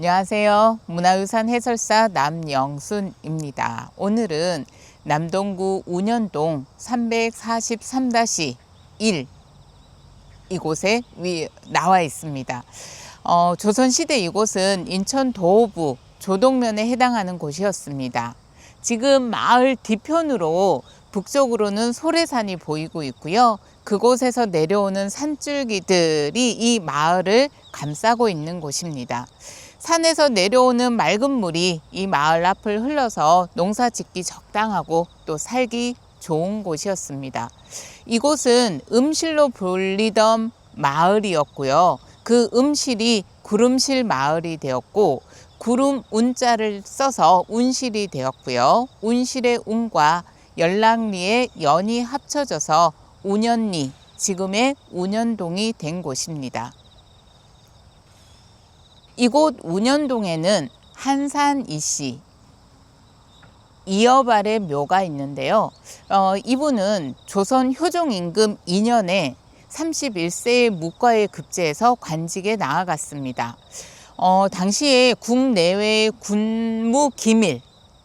안녕하세요. 문화유산 해설사 남영순입니다. 오늘은 남동구 운현동 343-1 이곳에 나와 있습니다. 조선시대 이곳은 인천 도호부 조동면에 해당하는 곳이었습니다. 지금 마을 뒤편으로 북쪽으로는 소래산이 보이고 있고요. 그곳에서 내려오는 산줄기들이 이 마을을 감싸고 있는 곳입니다. 산에서 내려오는 맑은 물이 이 마을 앞을 흘러서 농사 짓기 적당하고 또 살기 좋은 곳이었습니다. 이곳은 음실로 불리던 마을이었고요. 그 음실이 구름실 마을이 되었고, 구름 운자를 써서 운실이 되었고요. 운실의 운과 연락리의 연이 합쳐져서 운현리, 지금의 운현동이 된 곳입니다. 이곳 운현동에는 한산이씨 이여발의 묘가 있는데요. 이분은 조선 효종 임금 2년에 31세의 묵과에 급제해서 관직에 나아갔습니다. 당시에 국내외의 군무 기밀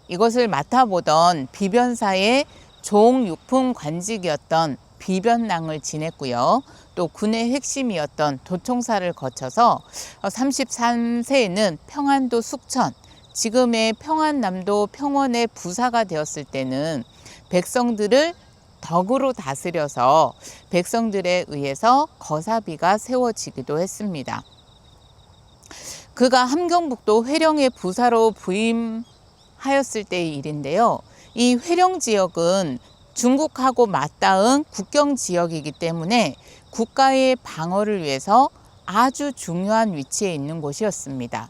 이것을 맡아보던 비변사의 종육품 관직이었던 비변랑을 지냈고요. 또 군의 핵심이었던 도총사를 거쳐서 33세에는 평안도 숙천, 지금의 평안남도 평원의 부사가 되었을 때는 백성들을 덕으로 다스려서 백성들에 의해서 거사비가 세워지기도 했습니다. 그가 함경북도 회령의 부사로 부임하였을 때의 일인데요. 이 회령 지역은 중국하고 맞닿은 국경 지역이기 때문에 국가의 방어를 위해서 아주 중요한 위치에 있는 곳이었습니다.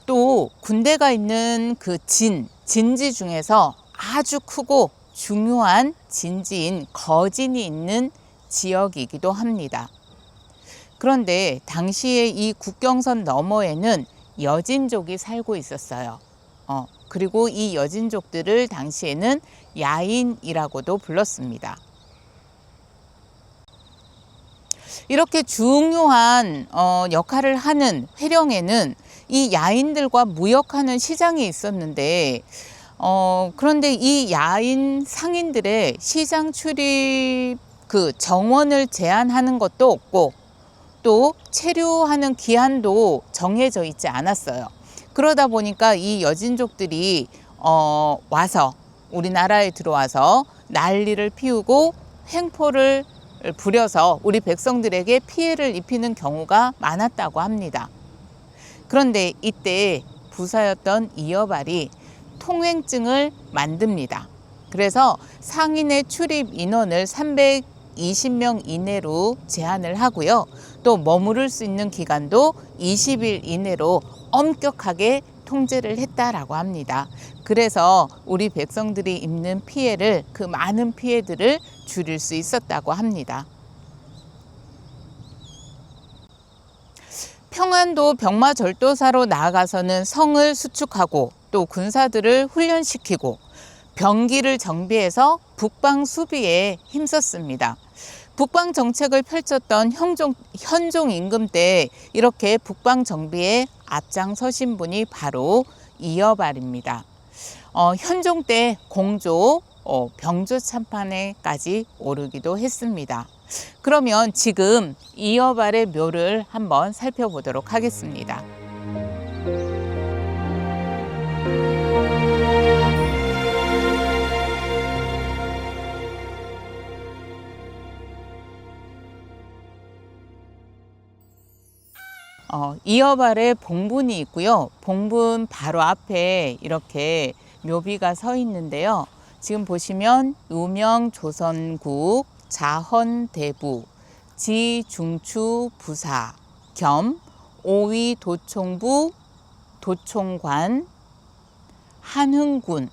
또 군대가 있는 그 진지 중에서 아주 크고 중요한 진지인 거진이 있는 지역이기도 합니다. 그런데 당시에 이 국경선 너머에는 여진족이 살고 있었어요. 그리고 이 여진족들을 당시에는 야인이라고도 불렀습니다. 이렇게 중요한 역할을 하는 회령에는 이 야인들과 무역하는 시장이 있었는데 그런데 이 야인 상인들의 시장 출입 그 정원을 제한하는 것도 없고 또 체류하는 기한도 정해져 있지 않았어요. 그러다 보니까 이 여진족들이 와서 우리나라에 들어와서 난리를 피우고 횡포를 부려서 우리 백성들에게 피해를 입히는 경우가 많았다고 합니다. 그런데 이때 부사였던 이여발이 통행증을 만듭니다. 그래서 상인의 출입 인원을 320명 이내로 제한을 하고요. 또 머무를 수 있는 기간도 20일 이내로 엄격하게 통제를 했다라고 합니다. 그래서 우리 백성들이 입는 피해를, 그 많은 피해들을 줄일 수 있었다고 합니다. 평안도 병마절도사로 나아가서는 성을 수축하고 또 군사들을 훈련시키고 병기를 정비해서 북방 수비에 힘썼습니다. 북방 정책을 펼쳤던 현종 임금 때 이렇게 북방 정비에 앞장서신 분이 바로 이여발입니다. 현종 때 공조, 병조 참판에까지 오르기도 했습니다. 그러면 지금 이여발의 묘를 한번 살펴보도록 하겠습니다. 이여발의 봉분이 있고요. 봉분 바로 앞에 이렇게 묘비가 서 있는데요. 지금 보시면 우명 조선국 자헌대부 지중추부사 겸 오위 도총부 도총관 한흥군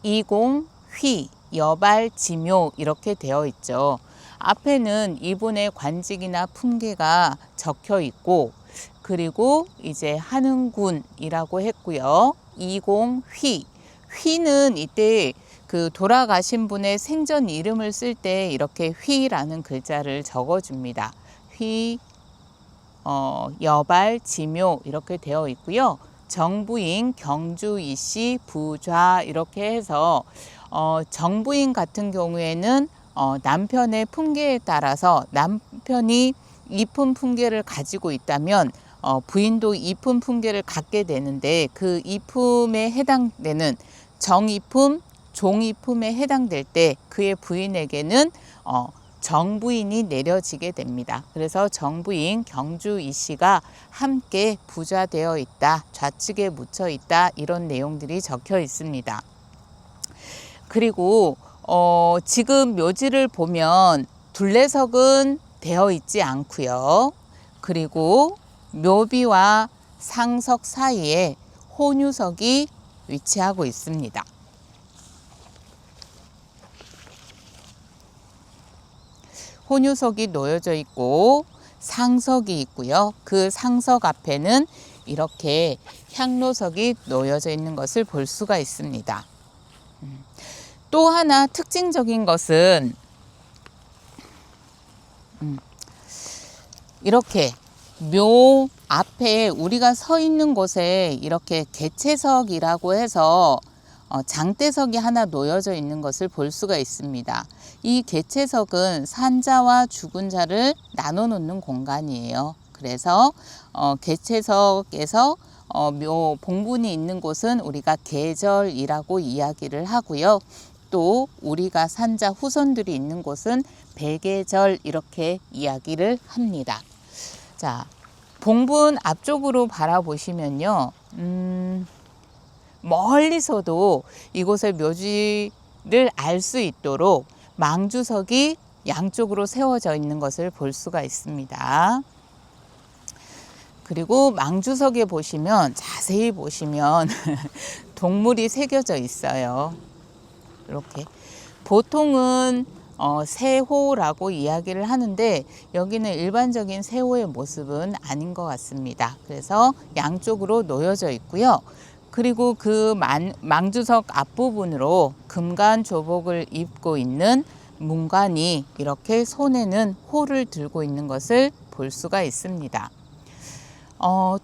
이공휘 여발 지묘 이렇게 되어 있죠. 앞에는 이분의 관직이나 품계가 적혀 있고 그리고 이제 한흥군이라고 했고요. 이공휘 휘는 이때 그 돌아가신 분의 생전 이름을 쓸 때 이렇게 휘라는 글자를 적어줍니다. 휘 여발, 지묘 이렇게 되어 있고요. 정부인, 경주, 이씨, 부좌 이렇게 해서 정부인 같은 경우에는 남편의 품계에 따라서 남편이 이품 품계를 가지고 있다면 부인도 이품 품계를 갖게 되는데 그 이품에 해당되는 정이품, 종이품에 해당될 때 그의 부인에게는 정부인이 내려지게 됩니다. 그래서 정부인 경주 이씨가 함께 부좌되어 있다, 좌측에 묻혀 있다 이런 내용들이 적혀 있습니다. 그리고 지금 묘지를 보면 둘레석은 되어 있지 않고요. 그리고 묘비와 상석 사이에 혼유석이 위치하고 있습니다. 혼유석이 놓여져 있고 상석이 있고요. 그 상석 앞에는 이렇게 향로석이 놓여져 있는 것을 볼 수가 있습니다. 또 하나 특징적인 것은 이렇게 묘 앞에 우리가 서 있는 곳에 이렇게 개채석이라고 해서 장대석이 하나 놓여져 있는 것을 볼 수가 있습니다. 이 개채석은 산자와 죽은 자를 나눠 놓는 공간이에요. 그래서 개채석에서 묘 봉분이 있는 곳은 우리가 계절이라고 이야기를 하고요. 또 우리가 산자 후손들이 있는 곳은 백예절 이렇게 이야기를 합니다. 자, 봉분 앞쪽으로 바라보시면요. 멀리서도 이곳의 묘지를 알 수 있도록 망주석이 양쪽으로 세워져 있는 것을 볼 수가 있습니다. 그리고 망주석에 보시면 자세히 보시면 동물이 새겨져 있어요. 이렇게 보통은 새호라고 이야기를 하는데 여기는 일반적인 새호의 모습은 아닌 것 같습니다. 그래서 양쪽으로 놓여져 있고요. 그리고 그 망주석 앞부분으로 금관 조복을 입고 있는 문관이 이렇게 손에는 호를 들고 있는 것을 볼 수가 있습니다.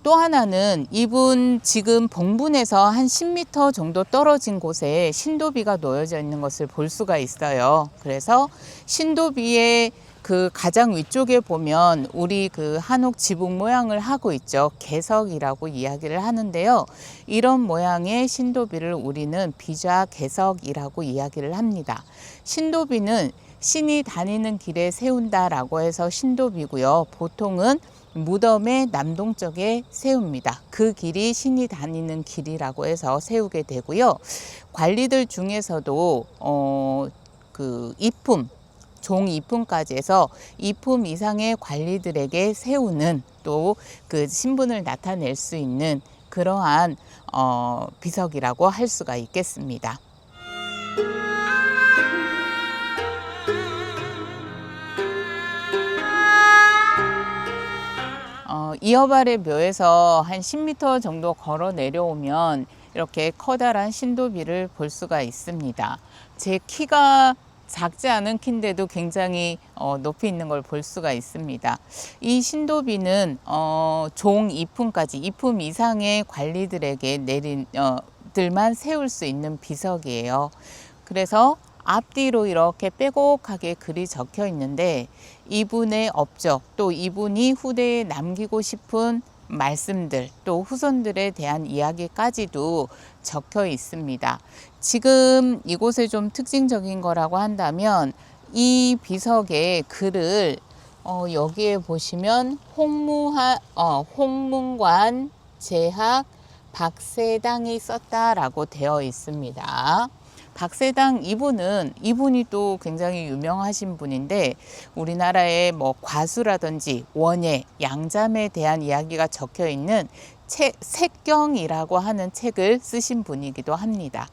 또 하나는 이분 지금 봉분에서 한 10m 정도 떨어진 곳에 신도비가 놓여져 있는 것을 볼 수가 있어요. 그래서 신도비의 그 가장 위쪽에 보면 우리 그 한옥 지붕 모양을 하고 있죠. 개석이라고 이야기를 하는데요. 이런 모양의 신도비를 우리는 비좌 개석이라고 이야기를 합니다. 신도비는 신이 다니는 길에 세운다라고 해서 신도비고요. 보통은 무덤의 남동쪽에 세웁니다. 그 길이 신이 다니는 길이라고 해서 세우게 되고요. 관리들 중에서도 그 이품, 종 이품까지 해서 이품 이상의 관리들에게 세우는 또 그 신분을 나타낼 수 있는 그러한 비석이라고 할 수가 있겠습니다. 이어발의 묘에서 한 10m 정도 걸어 내려오면 이렇게 커다란 신도비를 볼 수가 있습니다. 제 키가 작지 않은 키인데도 굉장히 높이 있는 걸 볼 수가 있습니다. 이 신도비는 종 이품까지 이품 이상의 관리들에게 들만 세울 수 있는 비석이에요. 그래서 앞뒤로 이렇게 빼곡하게 글이 적혀 있는데 이분의 업적 또 이분이 후대에 남기고 싶은 말씀들 또 후손들에 대한 이야기까지도 적혀 있습니다. 지금 이곳에 좀 특징적인 거라고 한다면 이 비석의 글을 여기에 보시면 홍문관 제학 박세당이 썼다라고 되어 있습니다. 박세당 이분이 또 굉장히 유명하신 분인데 우리나라의 뭐 과수라든지 원예, 양잠에 대한 이야기가 적혀 있는 색경이라고 하는 책을 쓰신 분이기도 합니다.